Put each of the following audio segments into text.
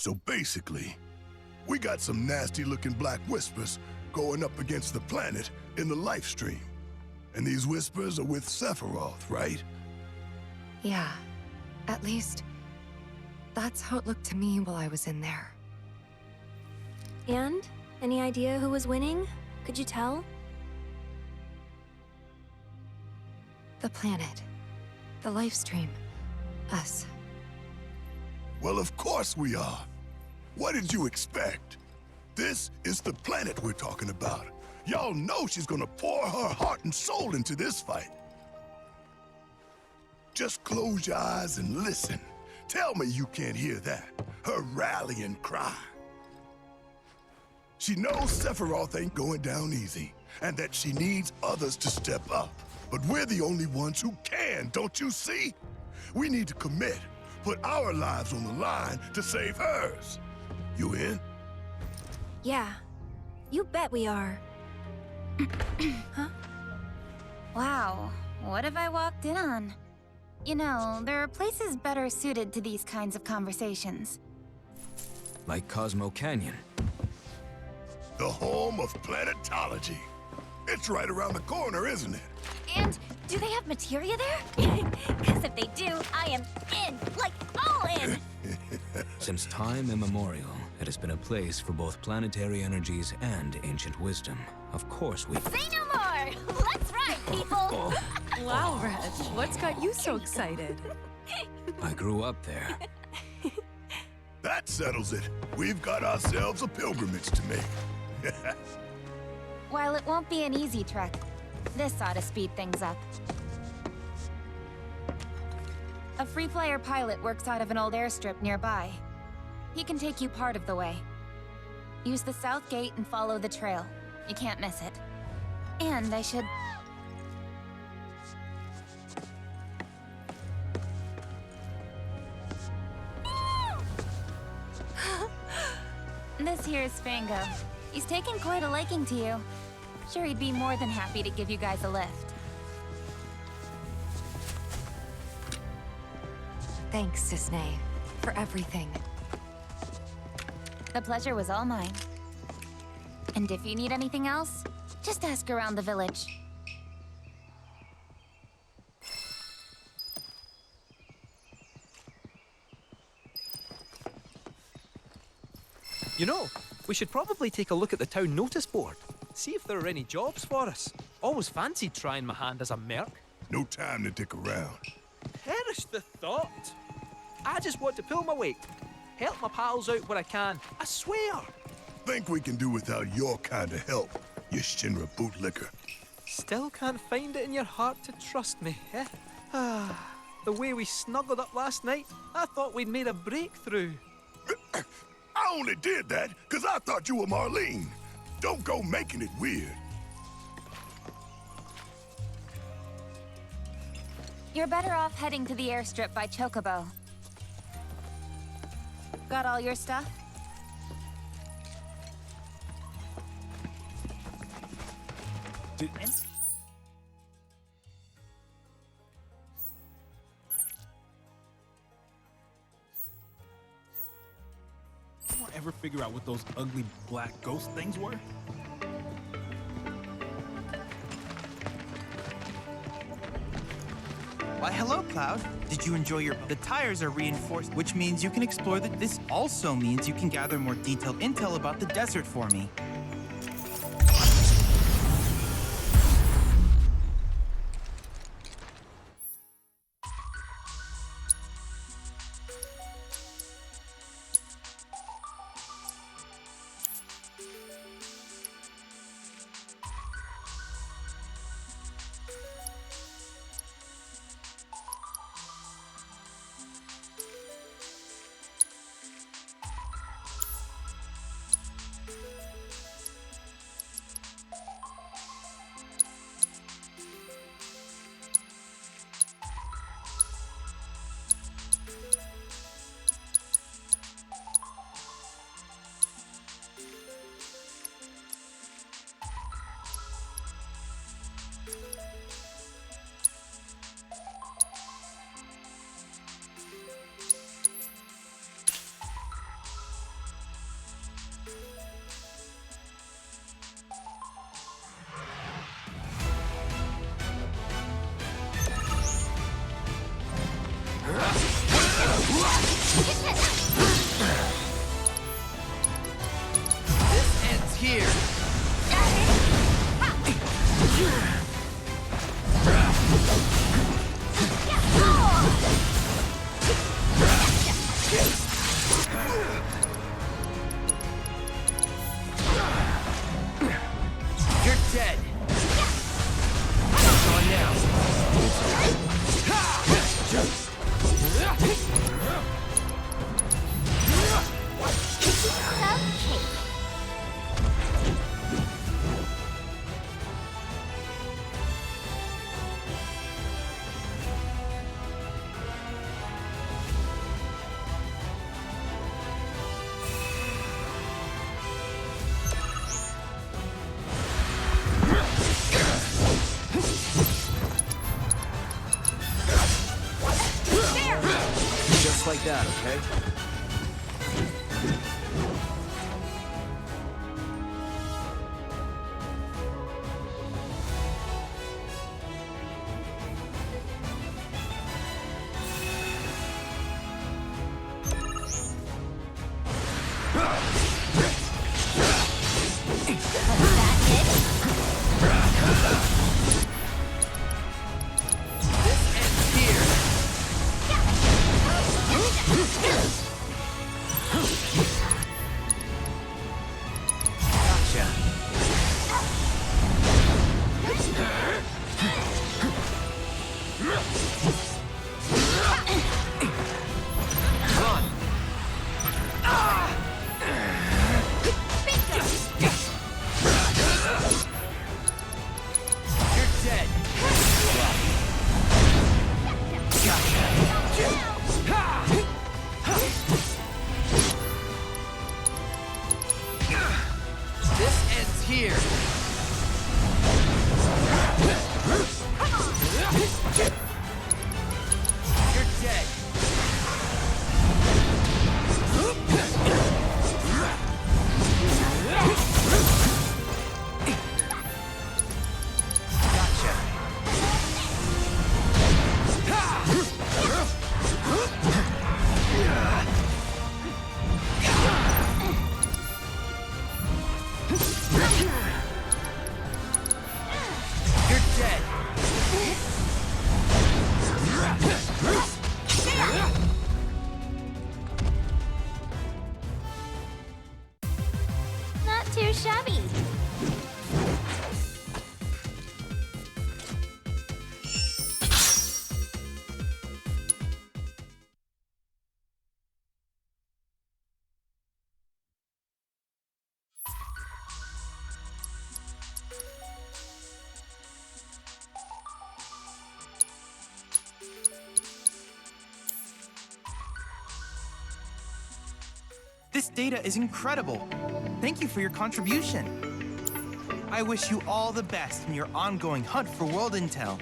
So basically, we got some nasty-looking black whispers going up against the planet in the life stream. And these whispers are with Sephiroth, right? Yeah, at least that's how it looked to me while I was in there. And? Any idea who was winning? Could you tell? The planet. The life stream. Us. Well, of course we are. What did you expect? This is the planet we're talking about. Y'all know she's gonna pour her heart and soul into this fight. Just close your eyes and listen. Tell me you can't hear that. Her rallying cry. She knows Sephiroth ain't going down easy, and that she needs others to step up. But we're the only ones who can, don't you see? We need to commit, put our lives on the line to save hers. You in? Yeah. You bet we are. Huh? Wow, what have I walked in on? You know, there are places better suited to these kinds of conversations. Like Cosmo Canyon. The home of planetology. It's right around the corner, isn't it? And do they have materia there? Because if they do, I am in, like all in! Since time immemorial, it has been a place for both planetary energies and ancient wisdom. Of course we... Say no more! Let's ride, people! Wow, Reg, what's got you so excited? I grew up there. That settles it. We've got ourselves a pilgrimage to make. While it won't be an easy trek, this ought to speed things up. A free flyer pilot works out of an old airstrip nearby. He can take you part of the way. Use the south gate and follow the trail. You can't miss it. And I should... This here's Fango. He's taken quite a liking to you. Sure, he'd be more than happy to give you guys a lift. Thanks, Disney, for everything. The pleasure was all mine. And if you need anything else, just ask around the village. You know, we should probably take a look at the town notice board. See if there are any jobs for us. Always fancied trying my hand as a merc. No time to dick around. Perish the thought. I just want to pull my weight. Help my pals out where I can. I swear. Think we can do without your kind of help, you Shinra bootlicker. Still can't find it in your heart to trust me, eh? The way we snuggled up last night, I thought we'd made a breakthrough. I only did that because I thought you were Marlene. Don't go making it weird. You're better off heading to the airstrip by Chocobo. Got all your stuff? Anyone ever figure out what those ugly black ghost things were? Why, hello, Cloud. Did you enjoy your... The tires are reinforced, which means you can explore the... This also means you can gather more detailed intel about the desert for me. Just like that, okay? Not too shabby. This data is incredible. Thank you for your contribution. I wish you all the best in your ongoing hunt for world intel.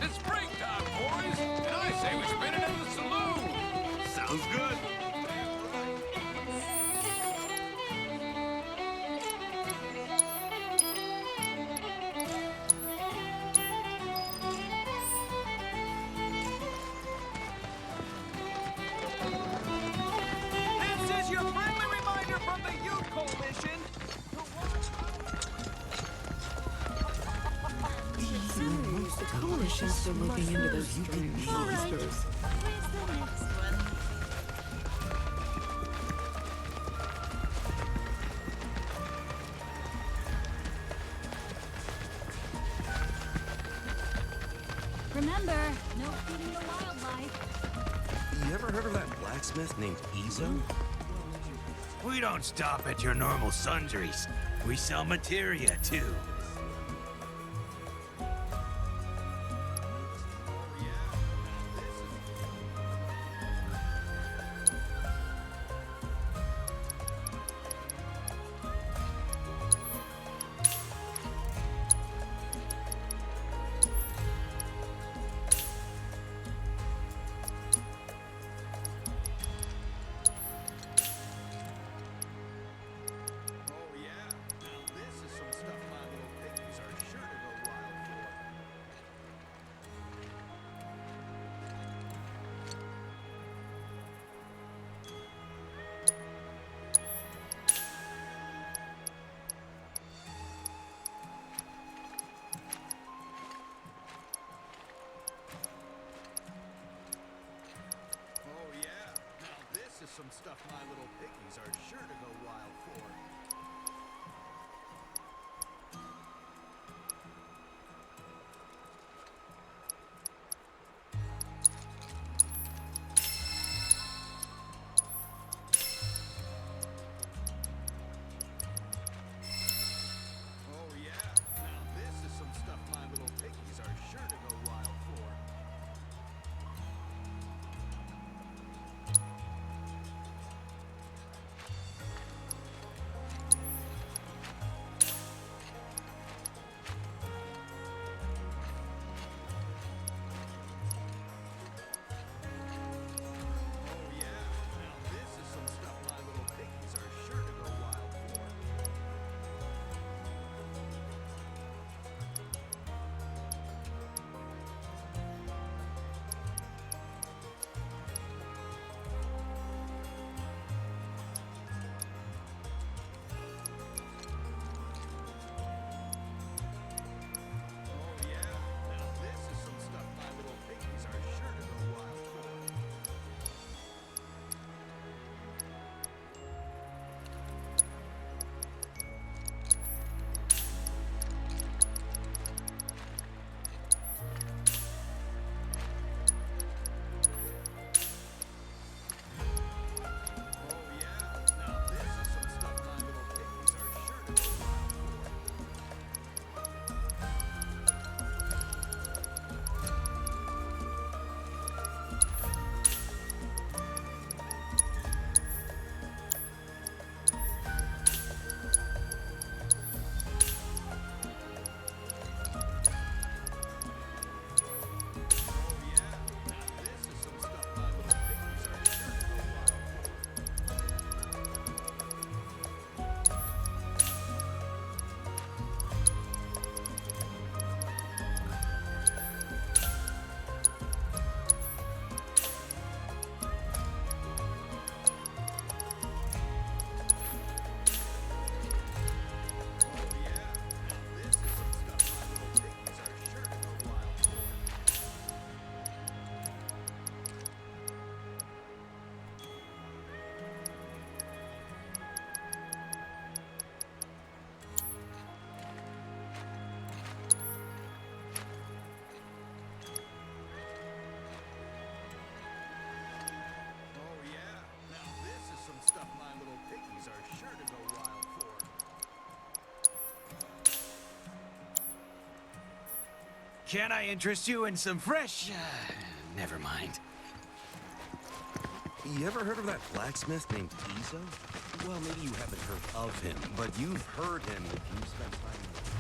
It's springtime, boys, and I say we spin it in the saloon. Sounds good. This is your friendly reminder from the Youth Coalition. The coalition's still looking into those strange monsters. Remember, no feeding the wildlife. You ever heard of that blacksmith named Izo? We don't stop at your normal sundries. We sell materia, too. some stuff my little piggies are sure to go wild for. Oh yeah, now this is some stuff my little piggies are sure to go wild for. Oh yeah, now this is some stuff my little piggies are sure to go wild for. Oh yeah, now this is some stuff my little piggies are sure to go wild for. Oh yeah, now this is some stuff my little piggies are sure to go wild for. Oh yeah, now this is some stuff my little piggies are sure to go wild for. Oh yeah, now this is some stuff my little piggies are sure to go wild for. Oh yeah, now this is some stuff my little piggies are sure to go wild for. Can I interest you in some fresh? Never mind. You ever heard of that blacksmith named Izo? Well, maybe you haven't heard of him, but you've heard him if you spent time with him.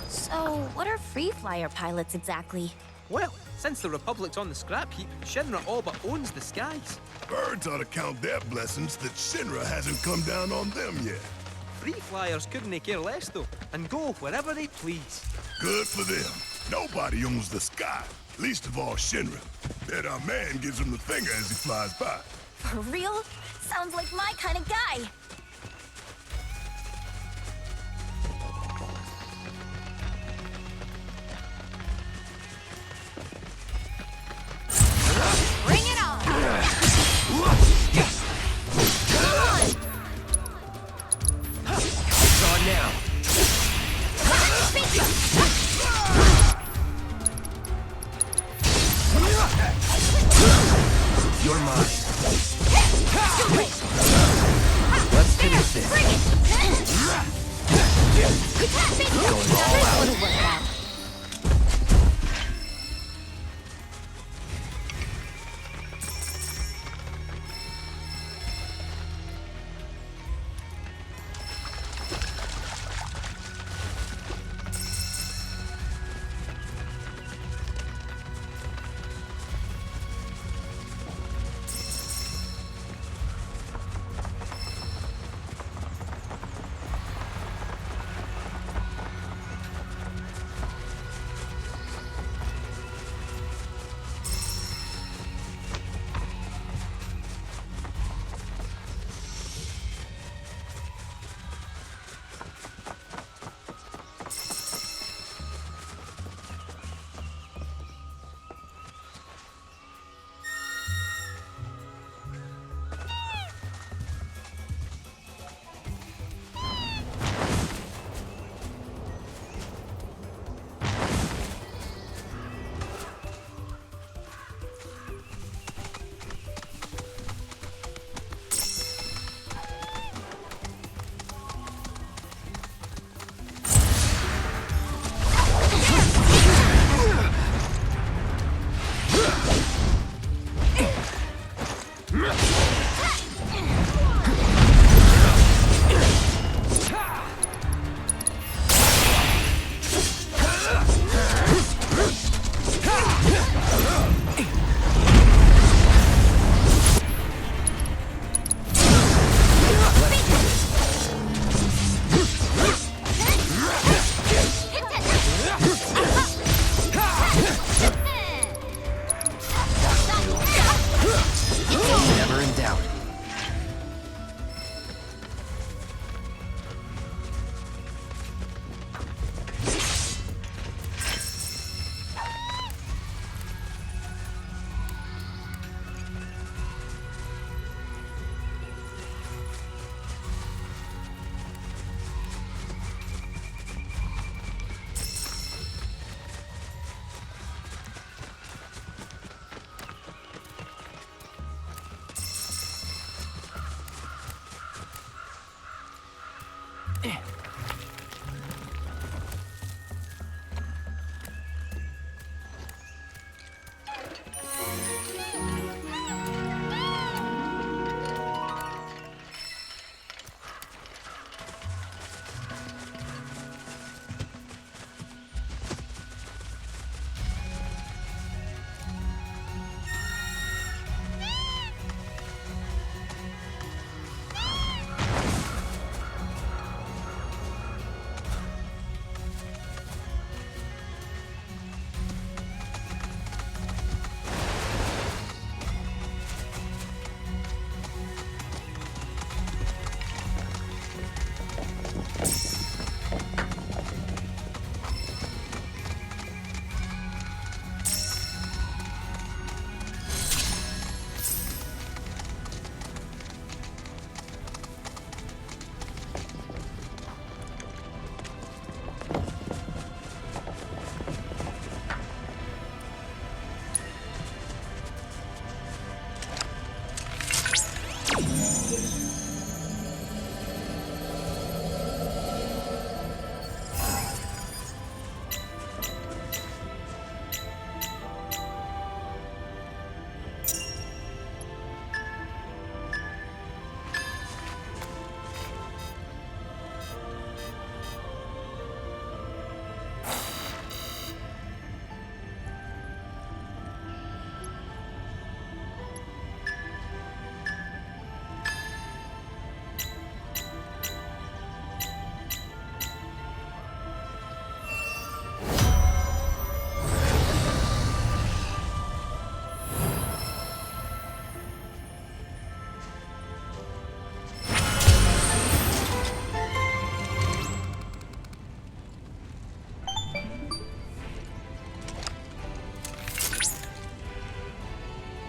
So, what are free flyer pilots exactly? Well, since the Republic's on the scrap heap, Shinra all but owns the skies. Birds ought to count their blessings that Shinra hasn't come down on them yet. Free flyers couldn't care less, though, and go wherever they please. Good for them. Nobody owns the sky, least of all Shinra. Bet our man gives him the finger as he flies by. For real? Sounds like my kind of guy. Bring it on! It's on now. You're mine. Let's finish this. Going all out.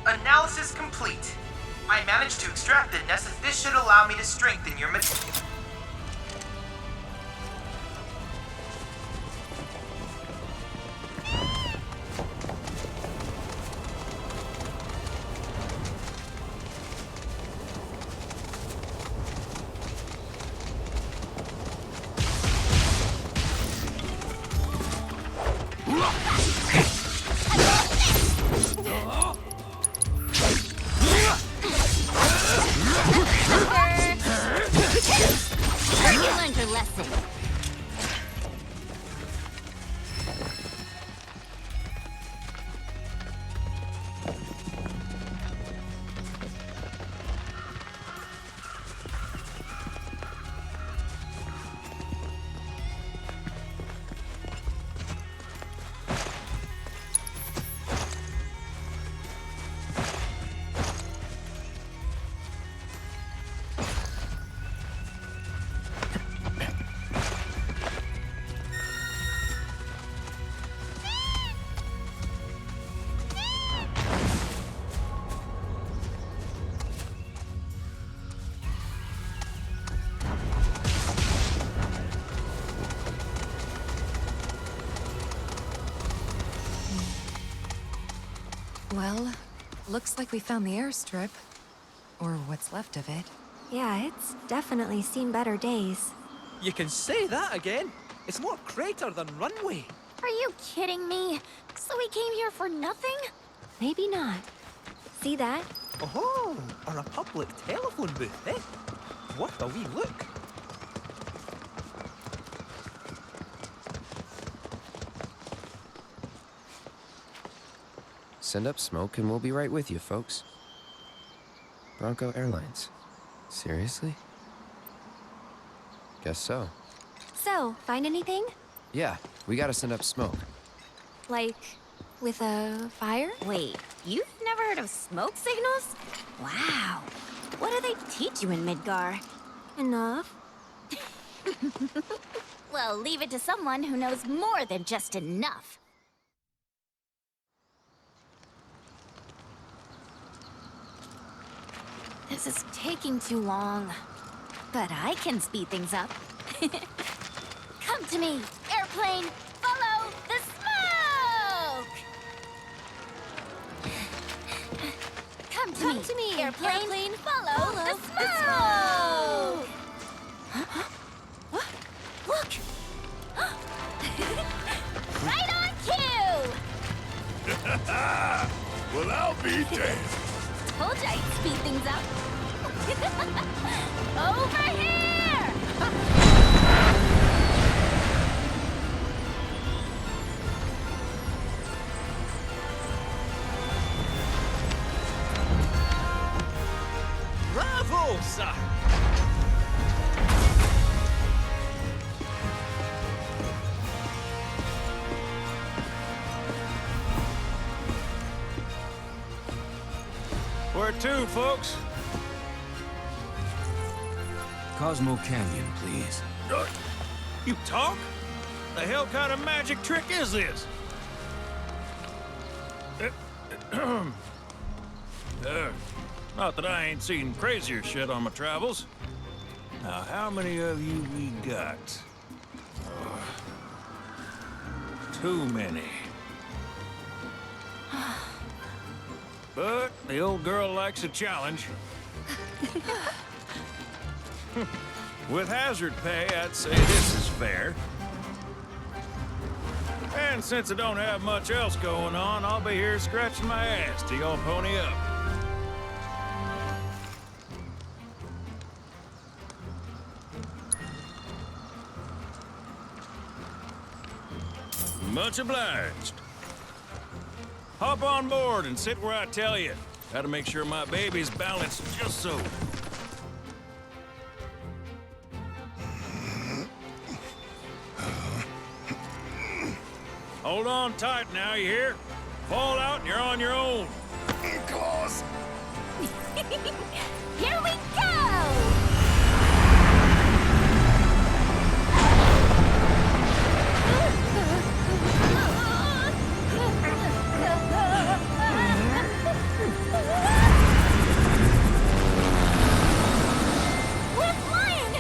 Analysis complete. I managed to extract the Nessus. This should allow me to strengthen your material. You learned your lesson. Well, looks like we found the airstrip. Or what's left of it. Yeah, it's definitely seen better days. You can say that again. It's more crater than runway. Are you kidding me? So we came here for nothing? Maybe not. See that? Oh, or a public telephone booth, eh? What a wee look. Send up smoke and we'll be right with you, folks. Bronco Airlines. Seriously? Guess so. So, find anything? Yeah, we gotta send up smoke. Like, with a fire? Wait, you've never heard of smoke signals? Wow. What do they teach you in Midgar? Enough. Well, leave it to someone who knows more than just enough. This is taking too long. But I can speed things up. Come to me, airplane! Follow the smoke! Come to me, airplane! Follow the smoke! Huh? What? Well, I'll be damned. Told you I'd speed things up. Over here! Bravo, sir! Where to, folks? Cosmo Canyon, please. You talk? The hell kind of magic trick is this? Not that I ain't seen crazier shit on my travels. Now, how many of you we got? Too many. But the old girl likes a challenge. With hazard pay, I'd say this is fair. And since I don't have much else going on, I'll be here scratching my ass till y'all pony up. Much obliged. Hop on board and sit where I tell you. Gotta make sure my baby's balanced just so. Hold on tight now, you hear? Fall out and you're on your own. Claws. Here we go! We're flying!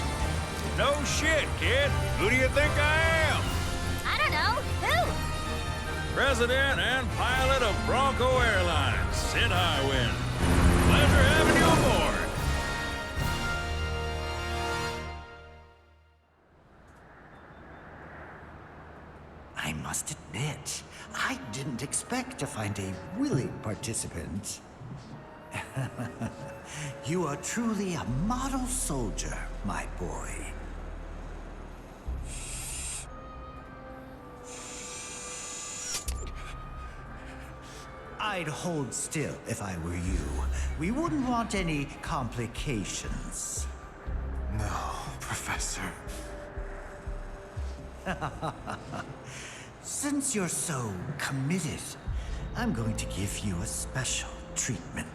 No shit, kid. Who do you think I am? I don't know. Who? President and pilot of Bronco Airlines, Sid Highwind. Pleasure having you aboard. I must admit, I didn't expect to find a willing participant. You are truly a model soldier, my boy. I'd hold still if I were you. We wouldn't want any complications. No, Professor. Since you're so committed, I'm going to give you a special treatment.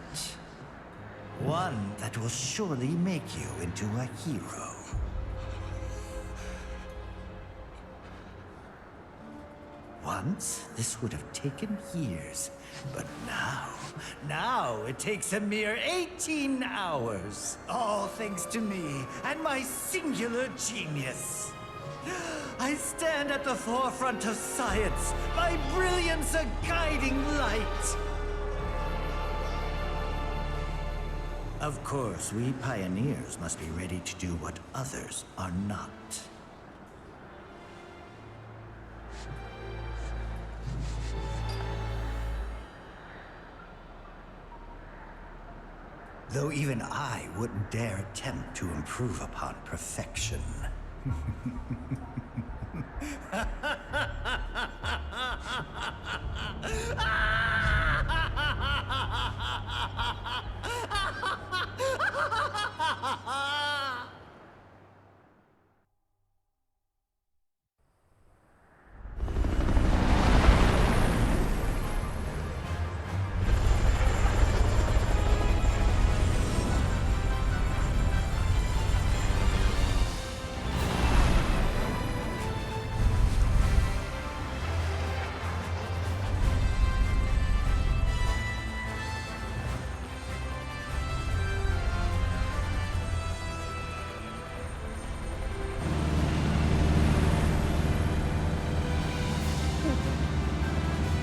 One that will surely make you into a hero. Once, this would have taken years, but now it takes a mere 18 hours. All thanks to me and my singular genius. I stand at the forefront of science, my brilliance a guiding light. Of course, we pioneers must be ready to do what others are not. Though even I wouldn't dare attempt to improve upon perfection.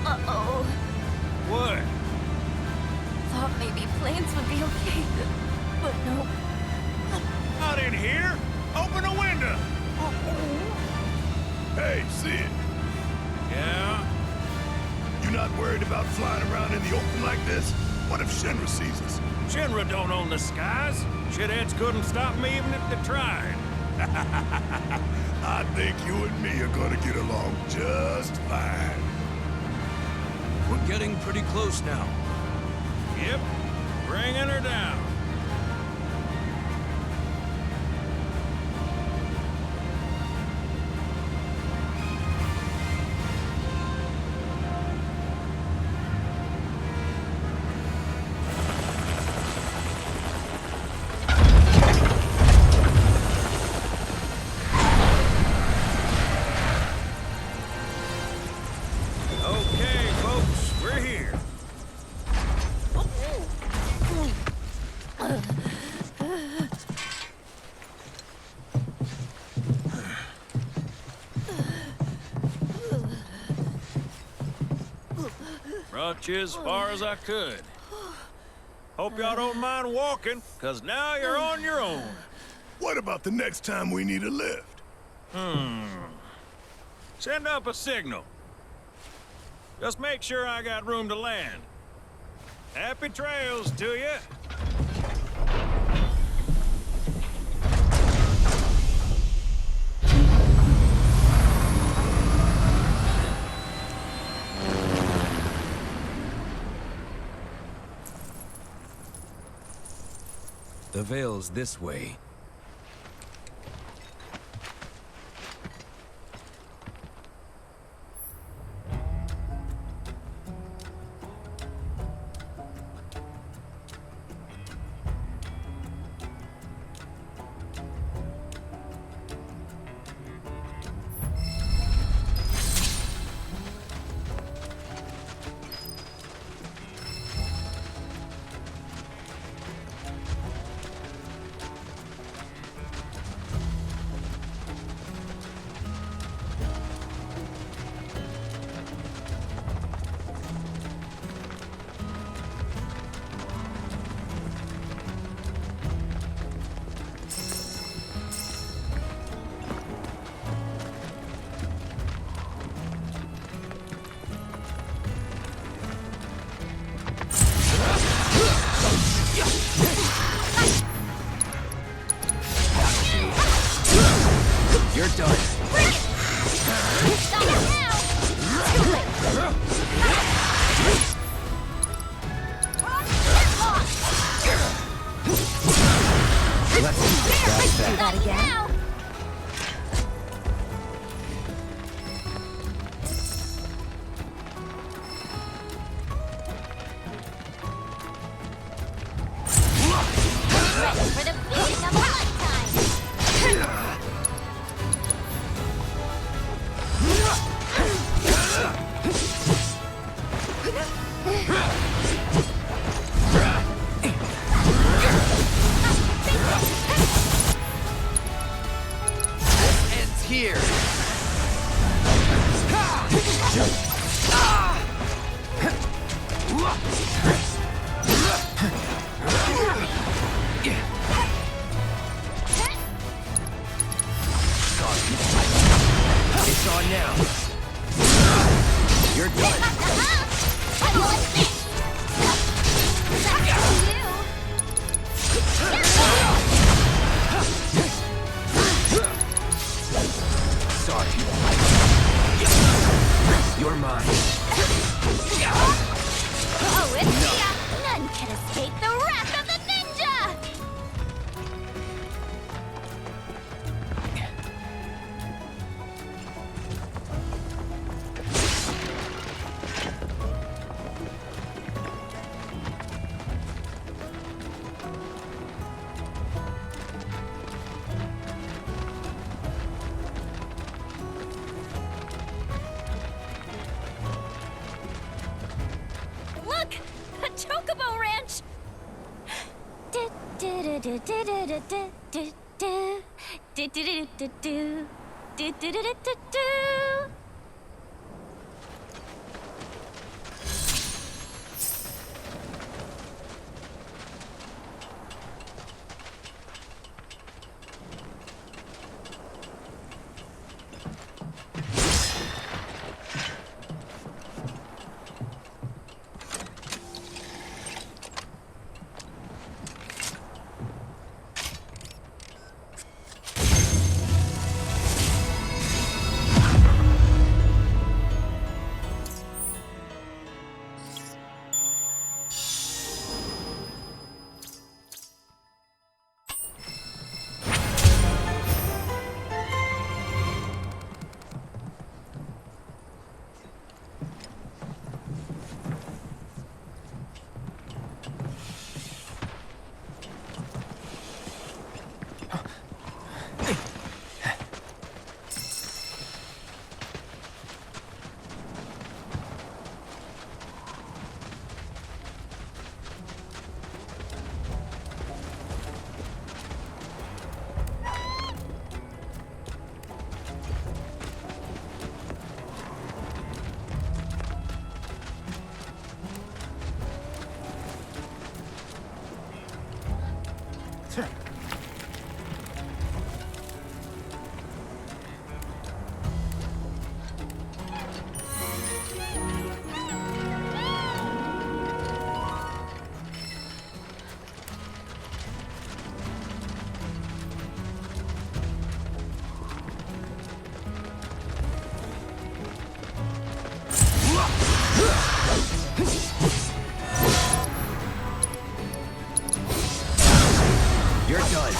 Uh-oh. What? Thought maybe planes would be okay, but no. Not in here. Open a window. Hey, Sid. Yeah? You not worried about flying around in the open like this? What if Shinra sees us? Shinra don't own the skies. Shitheads couldn't stop me even if they tried. I think you and me are gonna get along just fine. We're getting pretty close now. Yep, bringing her down. Okay, folks, we're here. Brought you as far as I could. Hope y'all don't mind walking, because now you're on your own. What about the next time we need a lift? Send up a signal. Just make sure I got room to land. Happy trails to you. The Veil's this way. You're done. Stop it now! Too late! Let's do that again. Now. Ready for the feeling of a lifetime. Ends here. It's on now. You're done. Sorry. You're mine. Oh, it's me! None can escape the wrath of the ninja! Look! A chocobo ranch! You're done.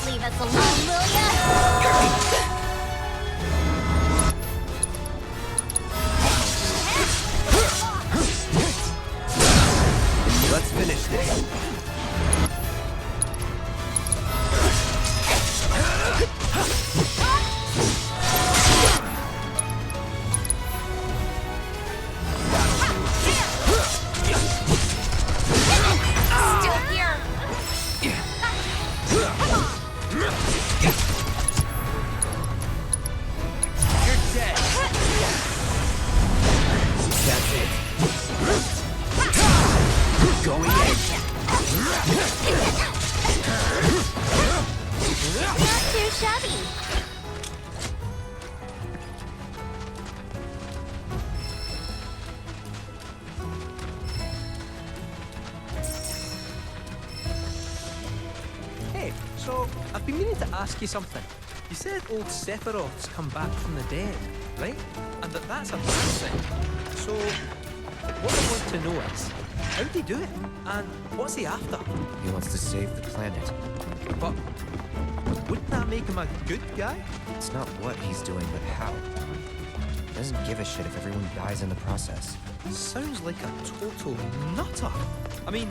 Leave us alone, will ya? Let's finish this. Still here. You're dead. That's it. Going in. Not too shabby. Hey, so I've been meaning to ask you something. You said old Sephiroth's come back from the dead, right? And that's a bad thing. So, what I want to know is, how'd he do it? And what's he after? He wants to save the planet. But wouldn't that make him a good guy? It's not what he's doing, but how. He doesn't give a shit if everyone dies in the process. Sounds like a total nutter. I mean,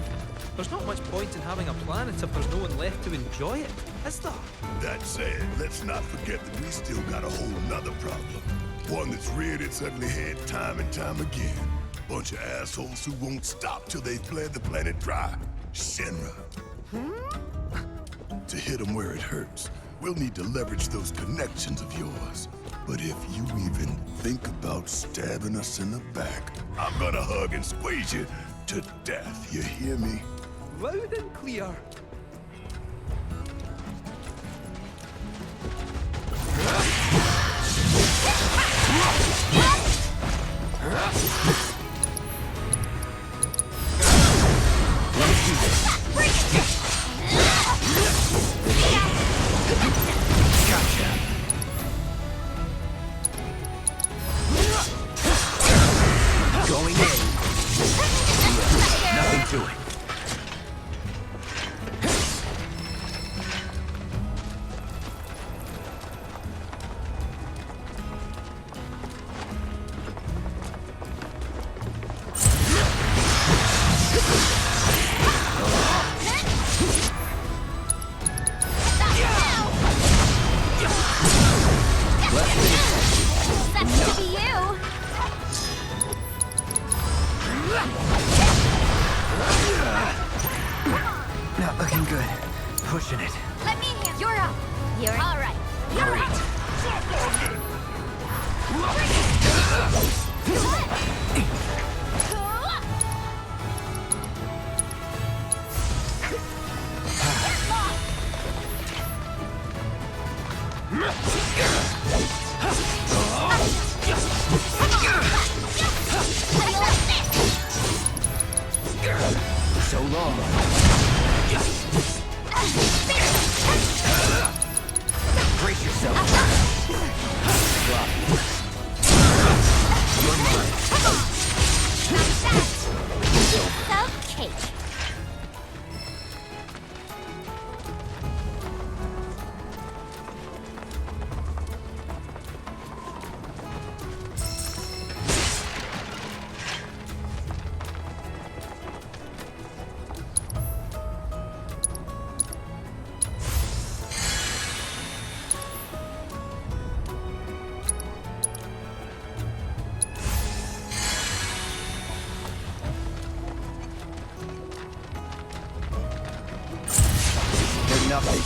there's not much point in having a planet if there's no one left to enjoy it, is there? That said, let's not forget that we still got a whole nother problem. One that's reared its ugly head time and time again. Bunch of assholes who won't stop till they've bled the planet dry. Shinra. To hit them where it hurts, we'll need to leverage those connections of yours. But if you even think about stabbing us in the back, I'm gonna hug and squeeze you to death. You hear me? Loud and clear. Going in. Nothing to it. That's to be you. Not looking good. Pushing it. Let me handle. You're up. You're all right. You're Great. Brace yourself. Drop. You're mine. Cake. They're nothing.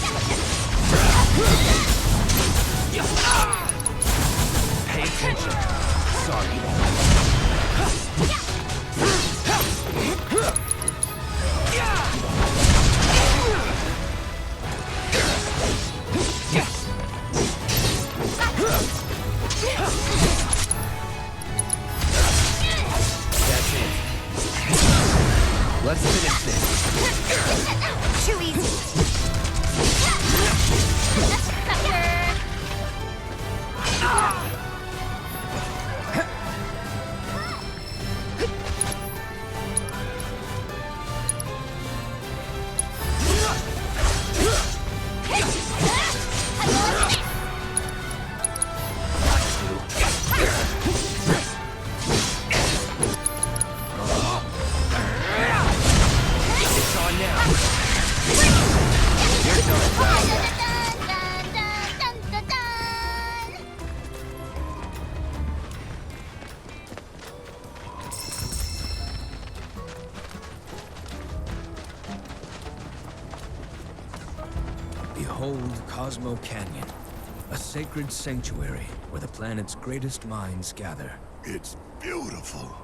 Pay attention. Sorry. That's it. Let's finish this. Too easy. It's on now. You're done about that. Behold Cosmo Canyon, a sacred sanctuary where the planet's greatest minds gather. It's beautiful.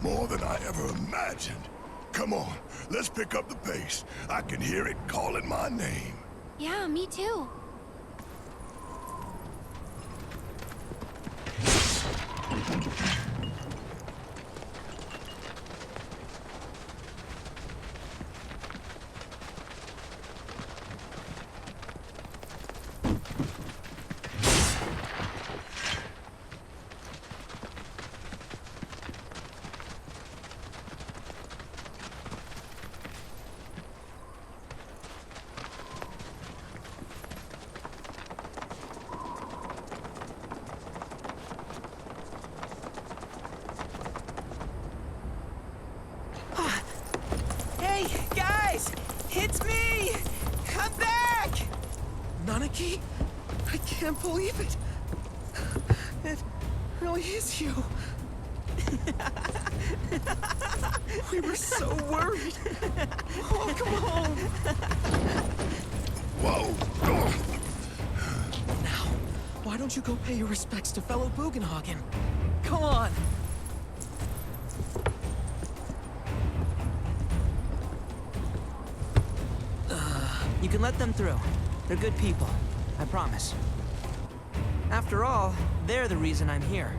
More than I ever imagined. Come on, let's pick up the pace. I can hear it calling my name. Yeah, me too. Hey, guys! It's me! Come back! Nanaki? I can't believe it. It really is you. We were so worried. Oh, come home. Whoa! Now, why don't you go pay your respects to fellow Bugenhagen? Come on. You can let them through. They're good people. I promise. After all, they're the reason I'm here.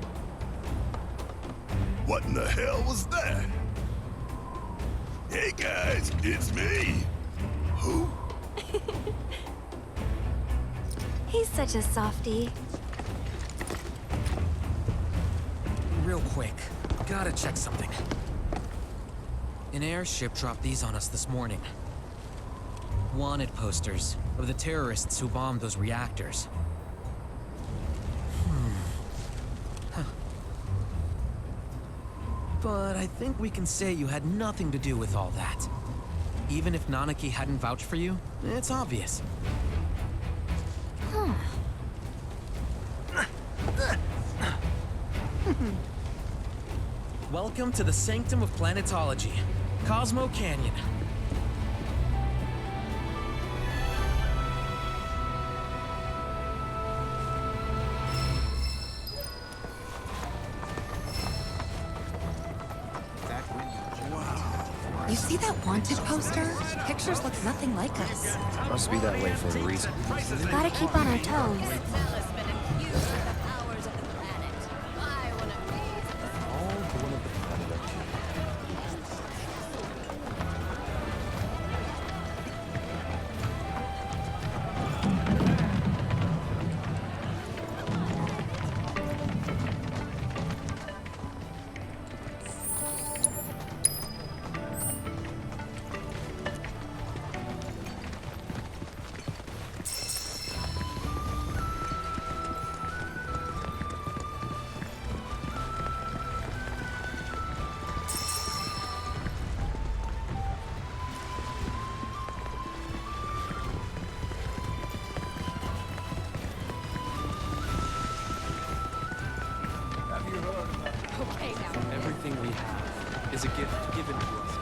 What in the hell was that? Hey guys, it's me. Who? He's such a softie. Real quick, gotta check something. An airship dropped these on us this morning. Wanted posters of the terrorists who bombed those reactors. Huh. But I think we can say you had nothing to do with all that. Even if Nanaki hadn't vouched for you, it's obvious. Welcome to the Sanctum of Planetology, Cosmo Canyon. You see that wanted poster? Pictures look nothing like us. Must be that way for a reason. Gotta keep on our toes. as a gift given to us.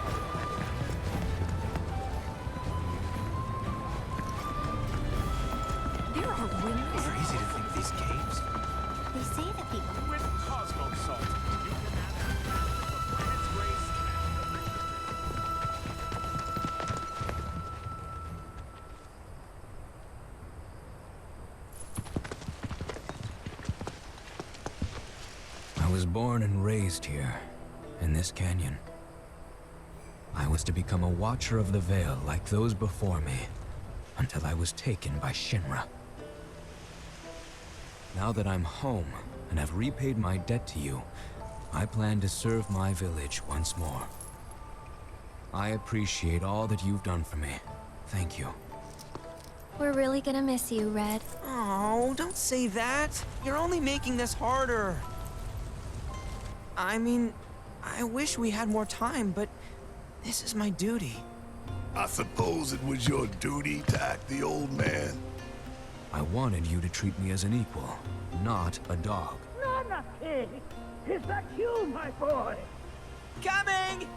There are windows. Crazy to think these caves. They say that people With Cosmo Salt, you can have the planet's grace I was born and raised here, in this canyon. I was to become a watcher of the Veil like those before me, until I was taken by Shinra. Now that I'm home and have repaid my debt to you, I plan to serve my village once more. I appreciate all that you've done for me. Thank you. We're really gonna miss you, Red. Oh, don't say that. You're only making this harder. I mean, I wish we had more time, but this is my duty. I suppose it was your duty to act the old man. I wanted you to treat me as an equal, not a dog. Nana King! Is that you, my boy? Coming!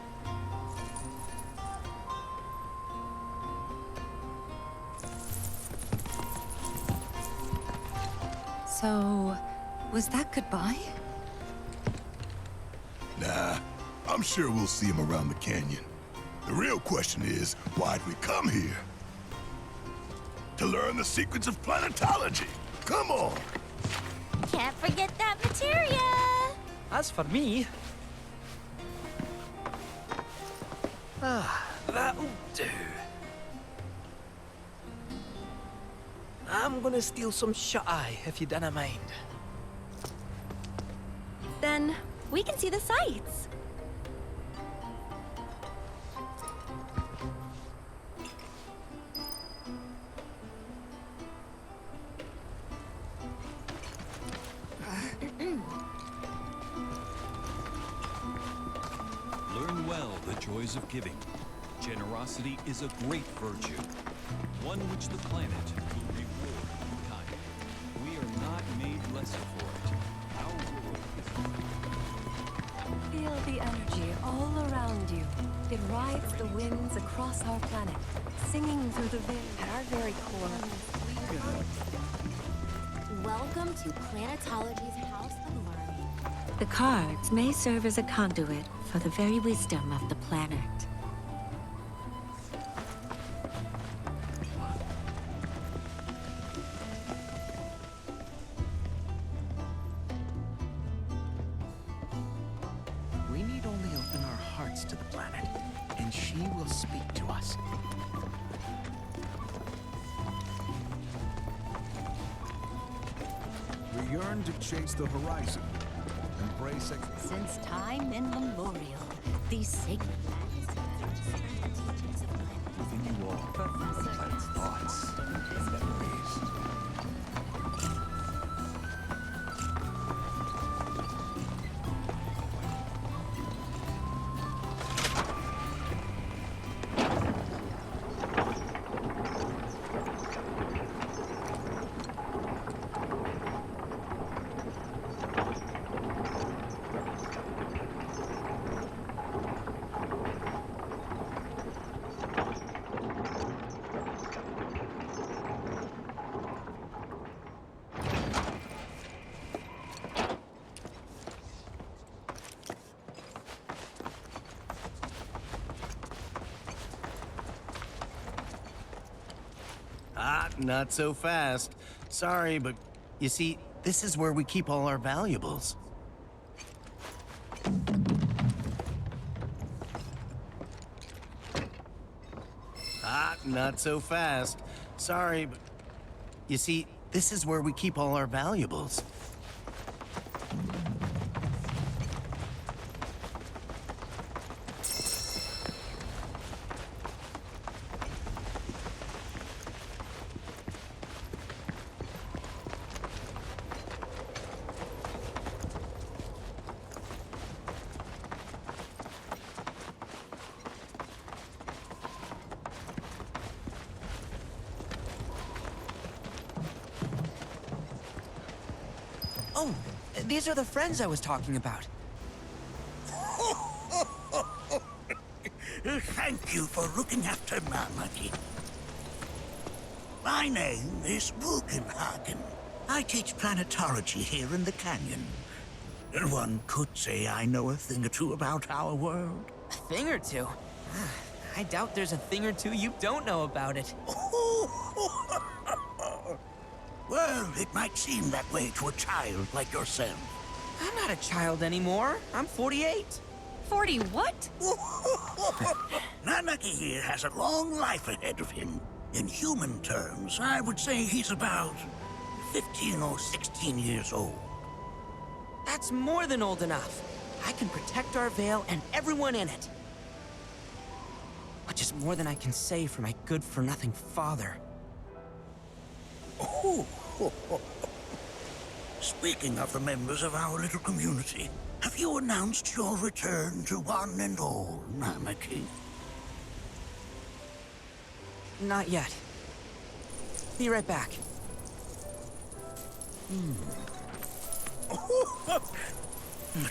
So, was that goodbye? Nah, I'm sure we'll see him around the canyon. The real question is, why'd we come here? To learn the secrets of planetology. Come on! can't forget that materia. As for me... that'll do. I'm gonna steal some shut-eye, if you don't mind. Then we can see the sights. Learn well the joys of giving. Generosity is a great virtue, one which the planet will reward in kind. We are not made lesser for it. Our world is... Feel the energy all around you. It rides the winds across our planet, singing through the veil. At our very core, welcome to Planetology's House of Learning. The cards may serve as a conduit for the very wisdom of the planet. We need only open our hearts to the planet, and she will speak to us. We yearn to chase the horizon, embrace Since time immemorial, these sacred lands serve to spread the teachings of planet. within you all the planet's thoughts and memories. Ah, not so fast. Sorry, but you see, this is where we keep all our valuables. Ah, not so fast. Sorry, but you see, this is where we keep all our valuables. Oh, these are the friends I was talking about. Thank you for looking after Nanaki. My name is Bugenhagen. I teach planetology here in the canyon. One could say I know a thing or two about our world. A thing or two? I doubt there's a thing or two you don't know about it. Well, it might seem that way to a child like yourself. I'm not a child anymore. I'm 48. 40 what? Nanaki here has a long life ahead of him. In human terms, I would say he's about 15 or 16 years old. That's more than old enough. I can protect our Veil and everyone in it. Which is more than I can say for my good-for-nothing father. Speaking of the members of our little community, have you announced your return to one and all, Nanaki? Not yet. Be right back. But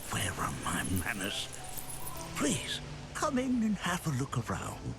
where are my manners? Please, come in and have a look around.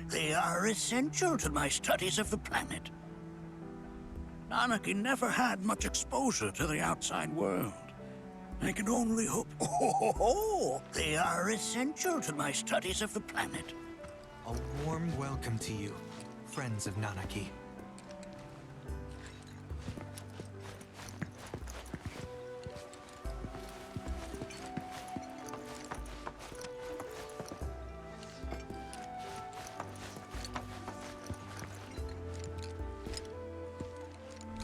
They are essential to my studies of the planet. Nanaki never had much exposure to the outside world. I can only hope... They are essential to my studies of the planet. A warm welcome to you, friends of Nanaki.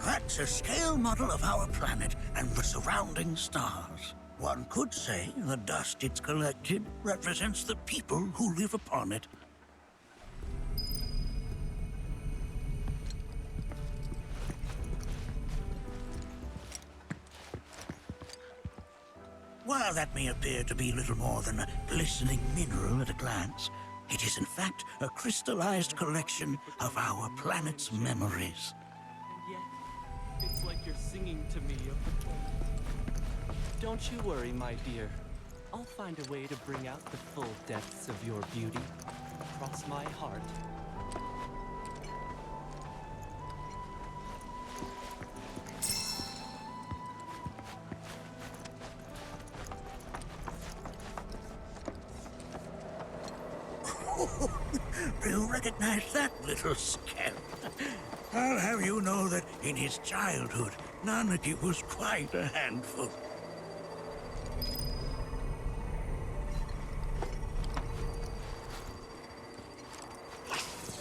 That's a scale model of our planet and the surrounding stars. One could say the dust it's collected represents the people who live upon it. While that may appear to be little more than a glistening mineral at a glance, it is in fact a crystallized collection of our planet's memories. It's like you're singing to me. Don't you worry, my dear. I'll find a way to bring out the full depths of your beauty. Cross my heart. Do you recognize that little scamp? I'll have you know that in his childhood, Nanaki was quite a handful.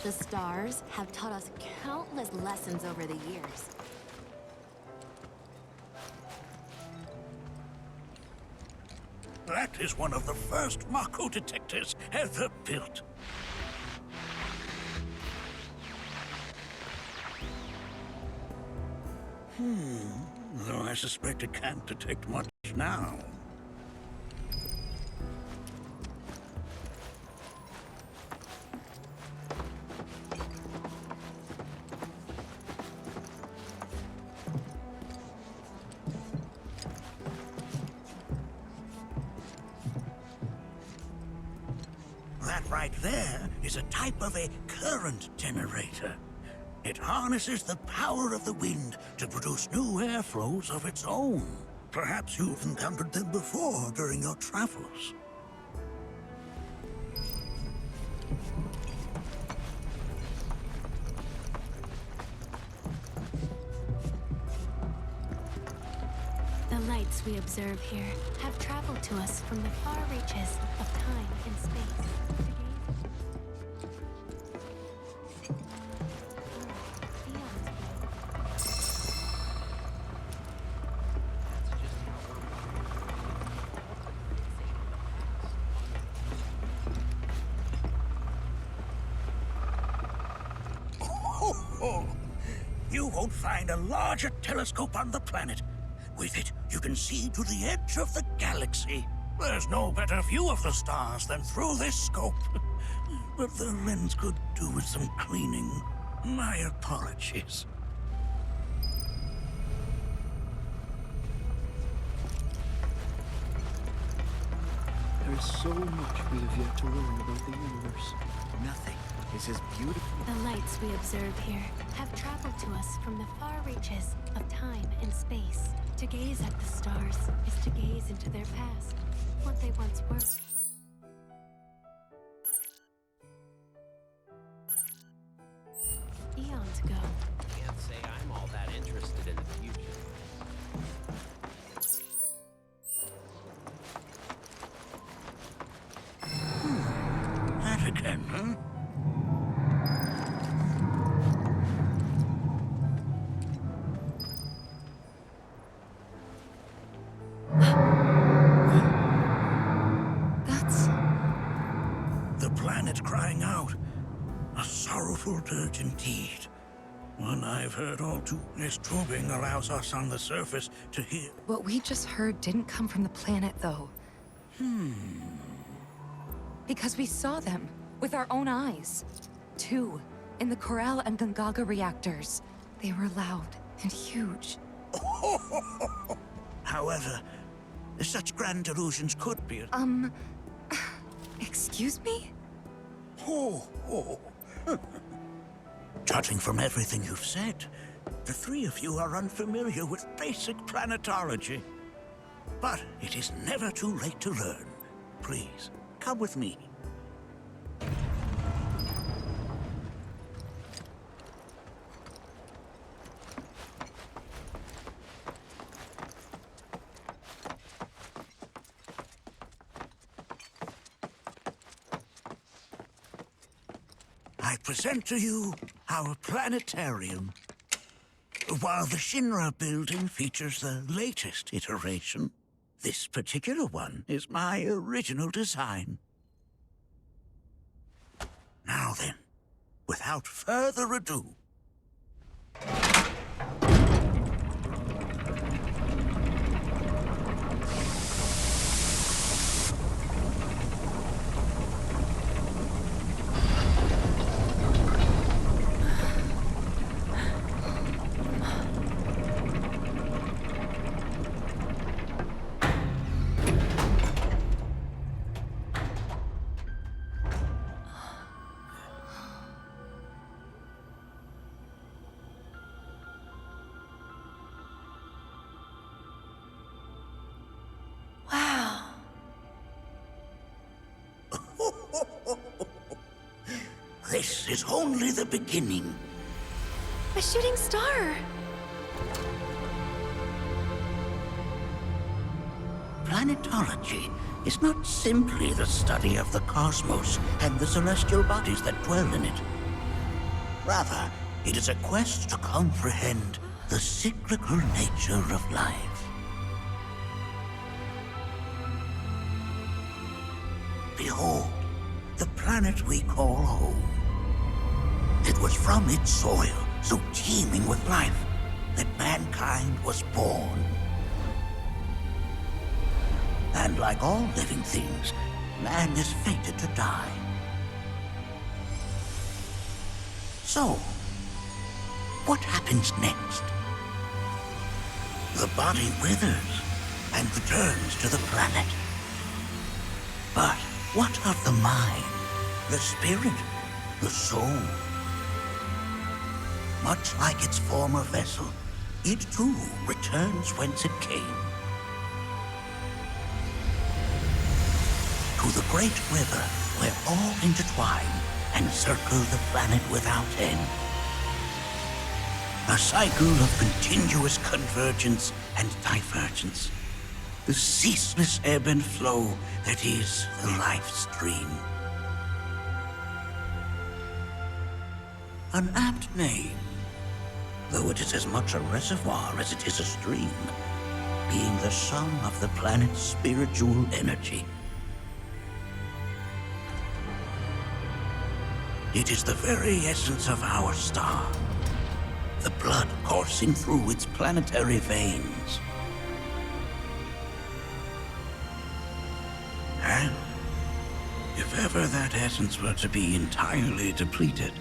The stars have taught us countless lessons over the years. That is one of the first Mako detectors ever built. Though I suspect it can't detect much now. That right there is a type of a current generator. It harnesses the power of the wind to produce new airflows of its own. Perhaps you've encountered them before during your travels. The lights we observe here have traveled to us from the far reaches of time and space. You won't find a larger telescope on the planet. With it, you can see to the edge of the galaxy. There's no better view of the stars than through this scope. But the lens could do with some cleaning. My apologies. There is so much we have yet to learn about the universe. Nothing is as beautiful. The lights we observe here have traveled to us from the far reaches of time and space. To gaze at the stars is to gaze into their past, what they once were. Eons ago. Can't say I'm all that interested in the future. That again, huh? That's... The planet crying out. A sorrowful dirge indeed. One I've heard all too less tubing allows us on the surface to hear. What we just heard didn't come from the planet, though. Because we saw them with our own eyes. 2, in the Corral and Gungaga reactors. They were loud and huge. However, such grand illusions could be... Excuse me? Judging from everything you've said, the three of you are unfamiliar with basic planetology. But it is never too late to learn. Please, come with me. I present to you our planetarium. While the Shinra building features the latest iteration, this particular one is my original design. Now then, without further ado, this is only the beginning. A shooting star! Planetology is not simply the study of the cosmos and the celestial bodies that dwell in it. Rather, it is a quest to comprehend the cyclical nature of life. Behold, the planet we call home. It was from its soil, so teeming with life, that mankind was born. And like all living things, man is fated to die. So, what happens next? The body withers and returns to the planet. But what of the mind, the spirit, the soul? Much like its former vessel, it too returns whence it came. To the great river where all intertwine and circle the planet without end. A cycle of continuous convergence and divergence. The ceaseless ebb and flow that is the life stream. An apt name, though it is as much a reservoir as it is a stream, being the sum of the planet's spiritual energy. It is the very essence of our star, the blood coursing through its planetary veins. And if ever that essence were to be entirely depleted,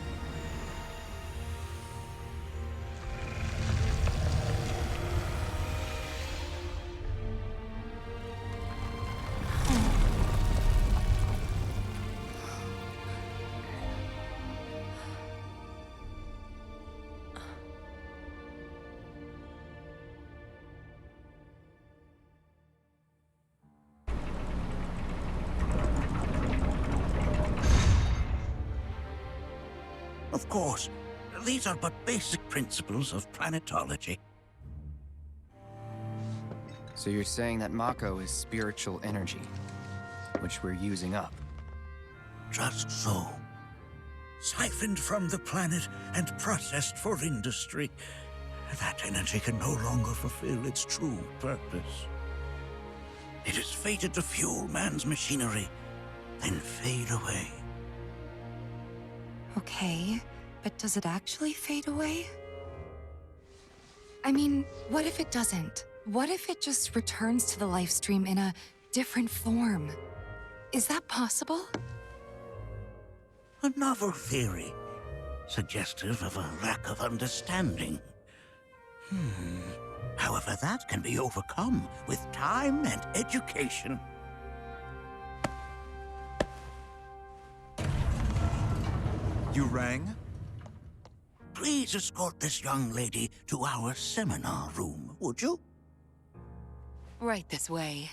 of course, these are but basic principles of planetology. So you're saying that Mako is spiritual energy, which we're using up? Just so. Siphoned from the planet and processed for industry, that energy can no longer fulfill its true purpose. It is fated to fuel man's machinery, then fade away. Okay, but does it actually fade away? I mean, what if it doesn't? What if it just returns to the life stream in a different form? Is that possible? A novel theory, suggestive of a lack of understanding. However, that can be overcome with time and education. You rang? Please escort this young lady to our seminar room, would you? Right this way.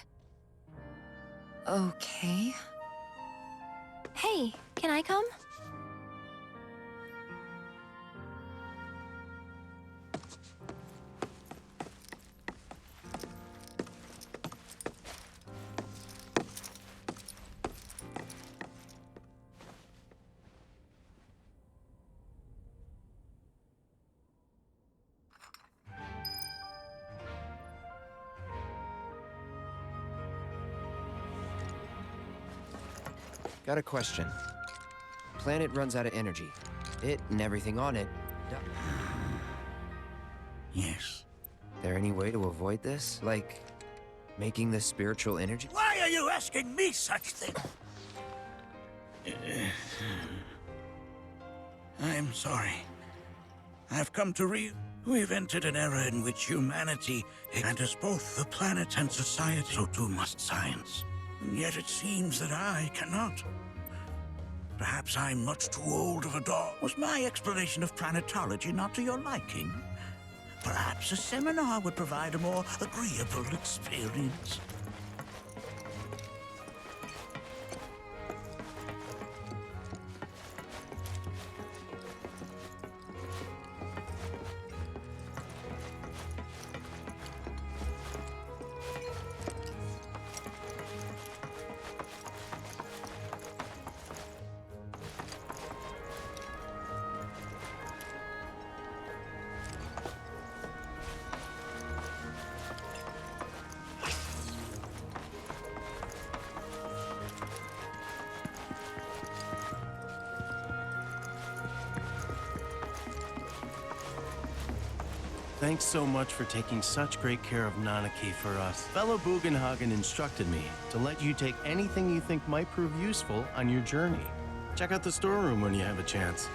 Okay. Hey, can I come? Got a question. Planet runs out of energy. It and everything on it. Yes. There any way to avoid this? Like, making the spiritual energy? Why are you asking me such things? I'm sorry. I've come to We've entered an era in which humanity enters both the planet and society, so too must science. And yet it seems that I cannot. Perhaps I'm much too old of a dog. Was my explanation of planetology not to your liking? Perhaps a seminar would provide a more agreeable experience. Thanks so much for taking such great care of Nanaki for us. Fellow Bugenhagen instructed me to let you take anything you think might prove useful on your journey. Check out the storeroom when you have a chance.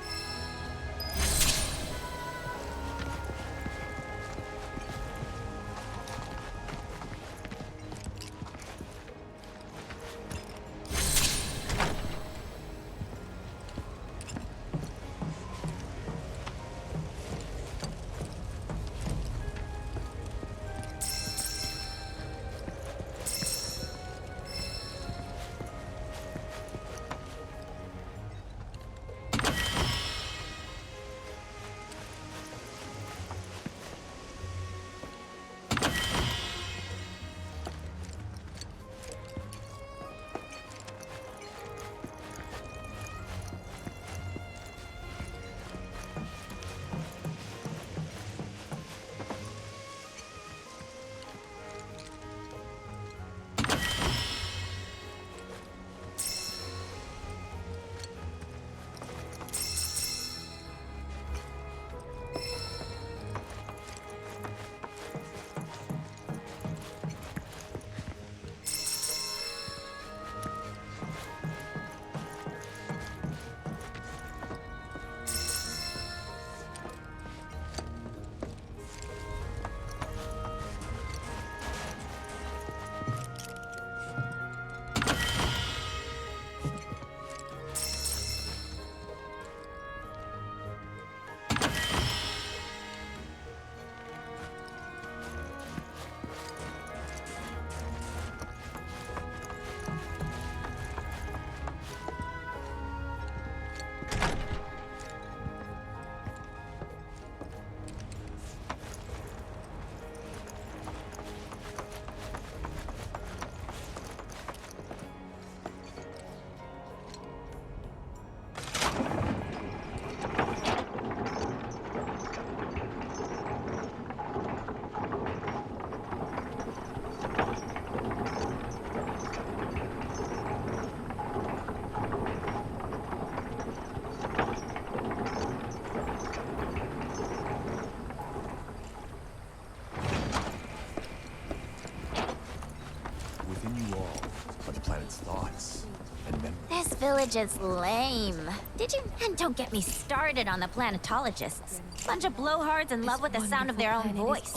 village is lame. Did you? And don't get me started on the planetologists. Bunch of blowhards in love with the sound of their own voice.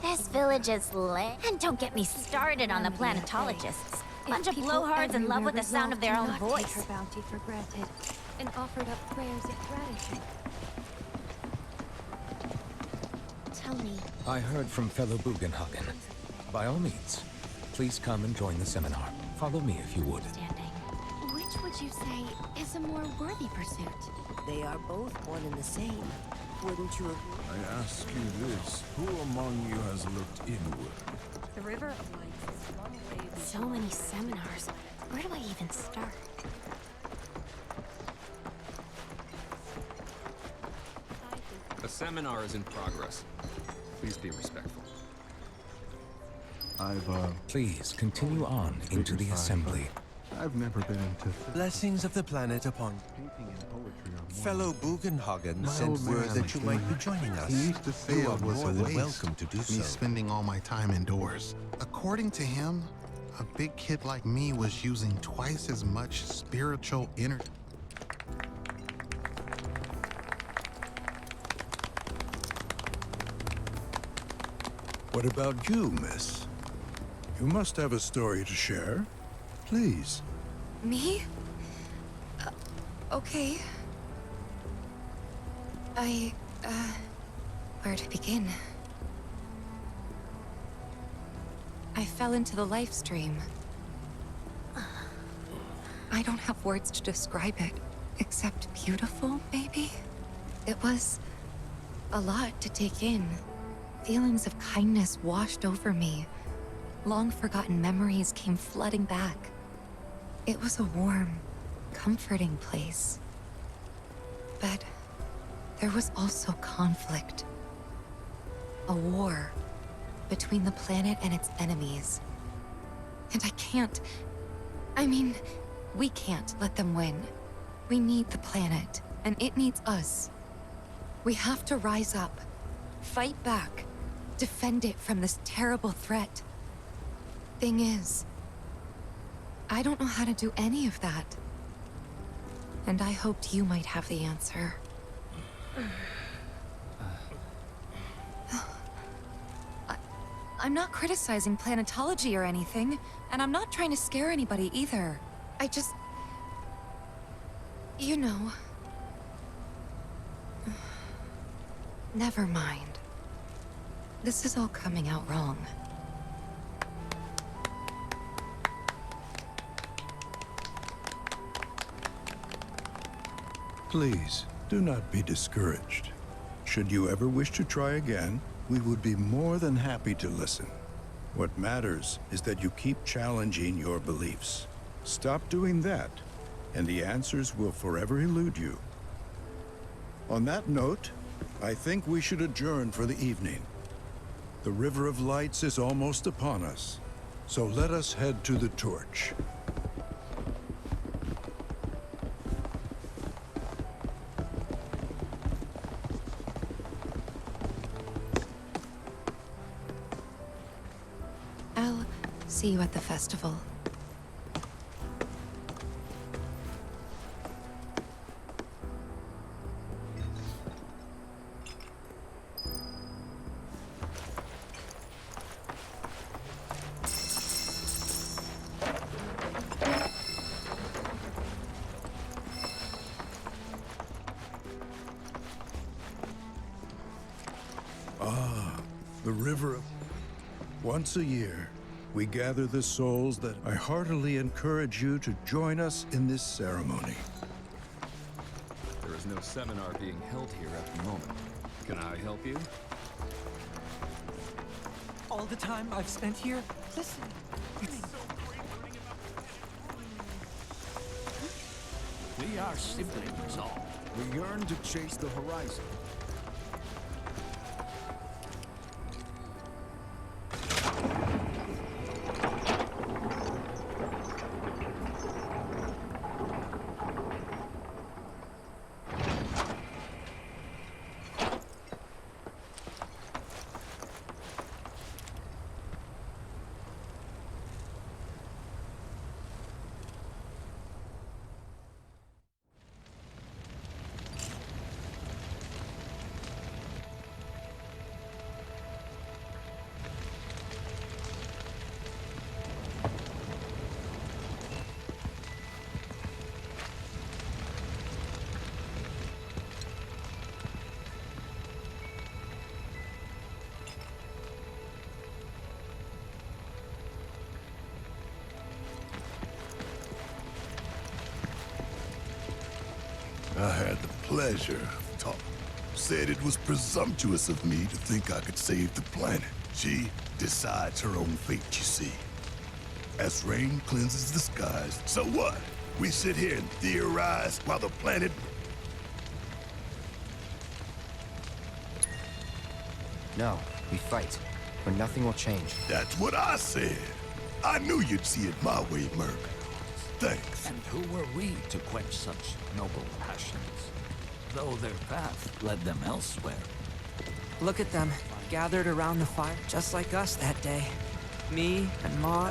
This village is lame. And don't get me started on the planetologists. Bunch of blowhards in love with the sound of their own voice. Take her bounty for granted and offered up prayers of gratitude. Tell me, I heard from fellow Bugenhagen. By all means, please come and join the seminar. Follow me if you would. which would you say is a more worthy pursuit? They are both one and the same. Wouldn't you agree? I ask you this, who among you has looked inward? The River of Lights is far away. So many seminars. Where do I even start? A seminar is in progress. Please be respectful. Please continue on into the assembly. I've never been into Blessings of the planet upon painting and poetry on one. fellow Bugenhagen My sent old word man, that you he- might be joining us. He used to say You it are was more a than waste, welcome to do me so. spending all my time indoors. According to him, a big kid like me was using twice as much spiritual energy. What about you, miss? You must have a story to share. Please. Me? Okay. Where to begin? I fell into the life stream. I don't have words to describe it, except beautiful, maybe? It was a lot to take in. Feelings of kindness washed over me. Long-forgotten memories came flooding back. It was a warm, comforting place. But there was also conflict. A war between the planet and its enemies. And we can't let them win. We need the planet, and it needs us. We have to rise up, fight back, defend it from this terrible threat. Thing is, I don't know how to do any of that. And I hoped you might have the answer. I'm not criticizing planetology or anything, and I'm not trying to scare anybody either. I just... You know... Never mind. This is all coming out wrong. Please, do not be discouraged. Should you ever wish to try again, we would be more than happy to listen. What matters is that you keep challenging your beliefs. Stop doing that, and the answers will forever elude you. On that note, I think we should adjourn for the evening. The River of Lights is almost upon us, so let us head to the torch. I'll see you at the festival. The river. Once a year, we gather the souls that I heartily encourage you to join us in this ceremony. There is no seminar being held here at the moment. Can I help you? All the time I've spent here, listen. We are siblings all. We yearn to chase the horizon. I had the pleasure of talking. Said it was presumptuous of me to think I could save the planet. She decides her own fate, you see. As rain cleanses the skies, so what? We sit here and theorize while the planet... No, we fight, or nothing will change. That's what I said. I knew you'd see it my way, Merc. Thanks. And who were we to quench such noble passions? Though their path led them elsewhere. Look at them, gathered around the fire, just like us that day. Me and Mom.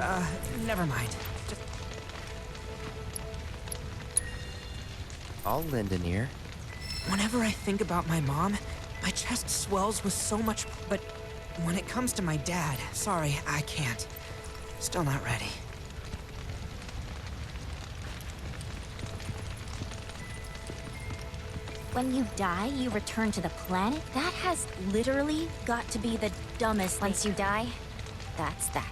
Never mind. I'll lend an ear. Whenever I think about my mom, my chest swells with so much. But when it comes to my dad, sorry, I can't. Still not ready. When you die, you return to the planet? That has literally got to be the dumbest thing. Once you die, that's that.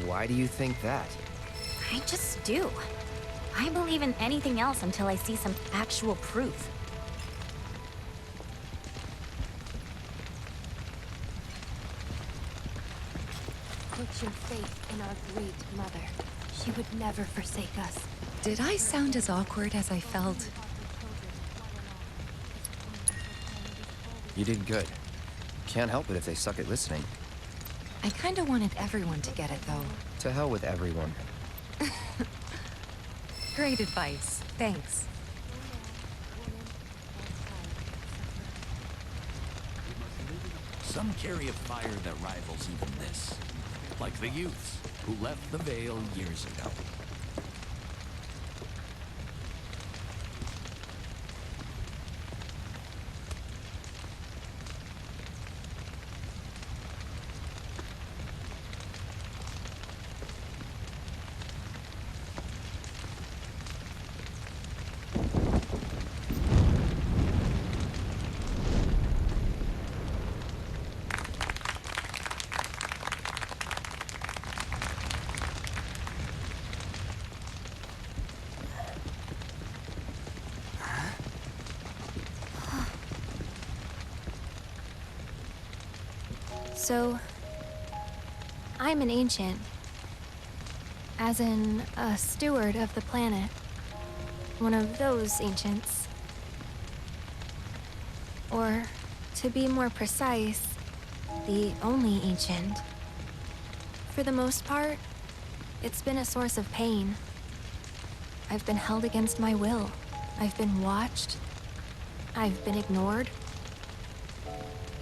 Why do you think that? I just do. I believe in anything else until I see some actual proof. Put your faith in our great mother. She would never forsake us. Did I sound as awkward as I felt? You did good. Can't help it if they suck at listening. I kinda wanted everyone to get it, though. To hell with everyone. Great advice. Thanks. Some carry a fire that rivals even this. Like the youths who left the Veil years ago. So, I'm an ancient. As in, a steward of the planet. One of those ancients. Or, to be more precise, the only ancient. For the most part, it's been a source of pain. I've been held against my will. I've been watched. I've been ignored.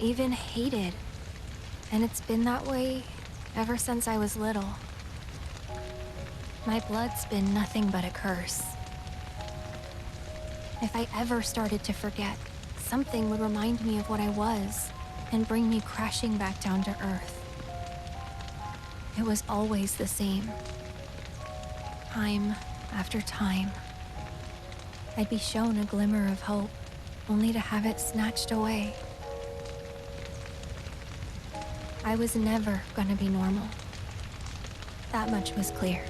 Even hated. And it's been that way ever since I was little. My blood's been nothing but a curse. If I ever started to forget, something would remind me of what I was and bring me crashing back down to Earth. It was always the same. Time after time. I'd be shown a glimmer of hope, only to have it snatched away. I was never gonna be normal. That much was clear.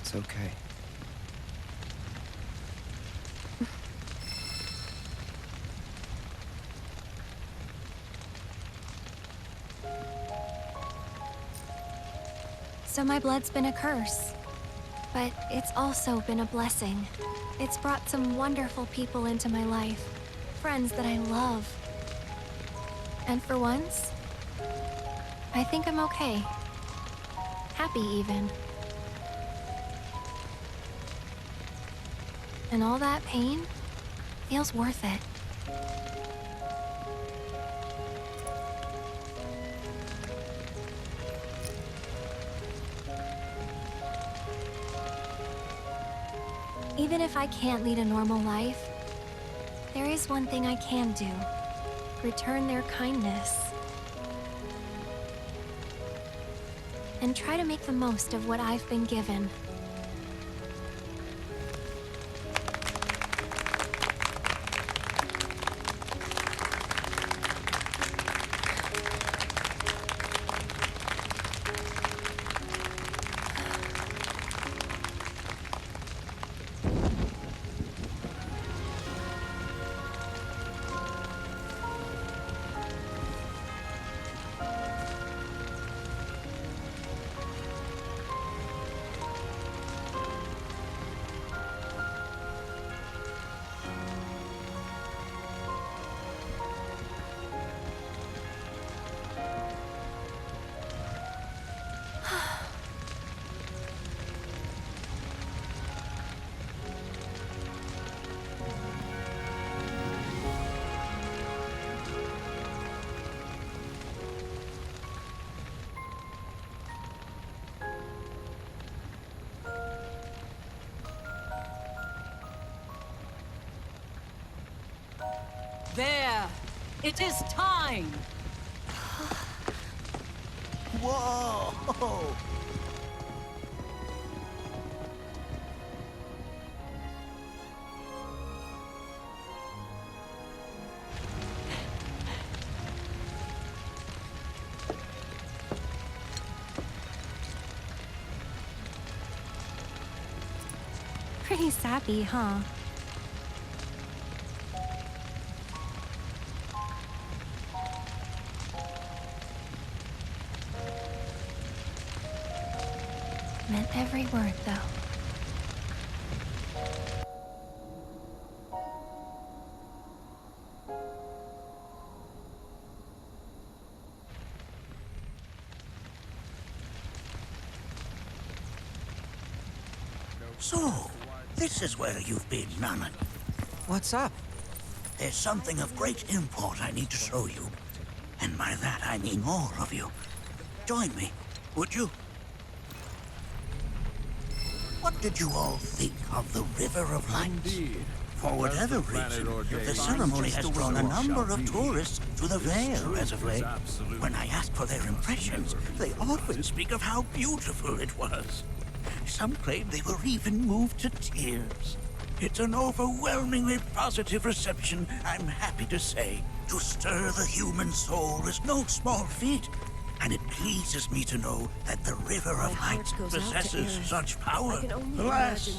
It's okay. So my blood's been a curse, but it's also been a blessing. It's brought some wonderful people into my life, friends that I love. And for once, I think I'm okay. Happy even. And all that pain feels worth it. Even if I can't lead a normal life, there is one thing I can do. return their kindness. And try to make the most of what I've been given. There! It is time! Whoa! Pretty sappy, huh? Meant every word, though. So, this is where you've been, Nanak. What's up? There's something of great import I need to show you. And by that I mean all of you. Join me, would you? What did you all think of the River of Light? For whatever reason, the ceremony has drawn a number of tourists to the Vale as of late. When I ask for their impressions, they often speak of how beautiful it was. Some claim they were even moved to tears. It's an overwhelmingly positive reception, I'm happy to say. To stir the human soul is no small feat, and it pleases me to know that the River of Light possesses such power. Alas,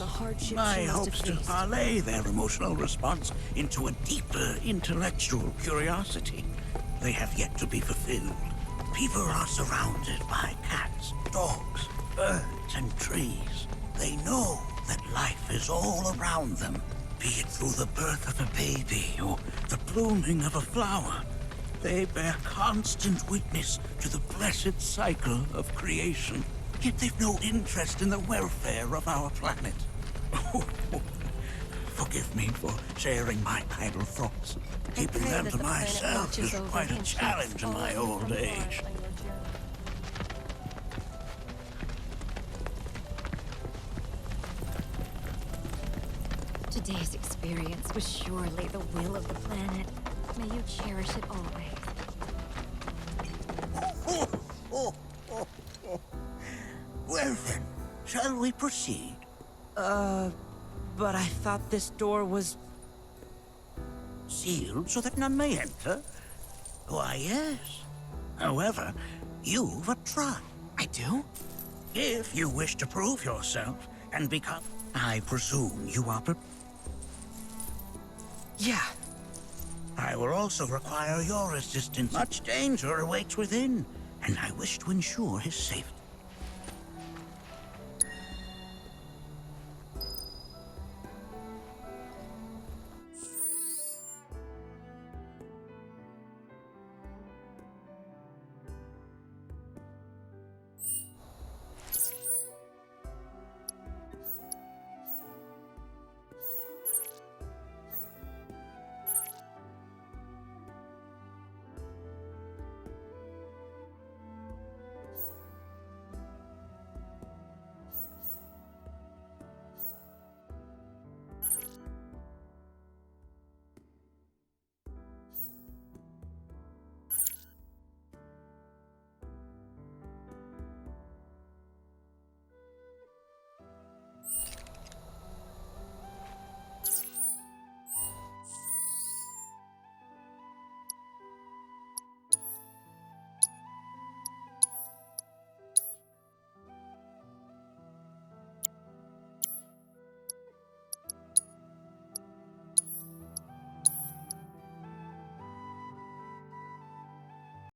my hopes to parlay their emotional response into a deeper intellectual curiosity, they have yet to be fulfilled. People are surrounded by cats, dogs, birds, and trees. They know that life is all around them, be it through the birth of a baby or the blooming of a flower. They bear constant witness to the blessed cycle of creation, yet they've no interest in the welfare of our planet. Forgive me for sharing my idle thoughts. Keeping them to myself is quite a challenge in my old age. Today's experience was surely the will of the planet. May you cherish it always. Well then, shall we proceed? But I thought this door was... Sealed so that none may enter? Why, yes. However, you've a try. I do? If you wish to prove yourself and become... I presume you are Yeah. I will also require your assistance. Much danger awaits within, and I wish to ensure his safety.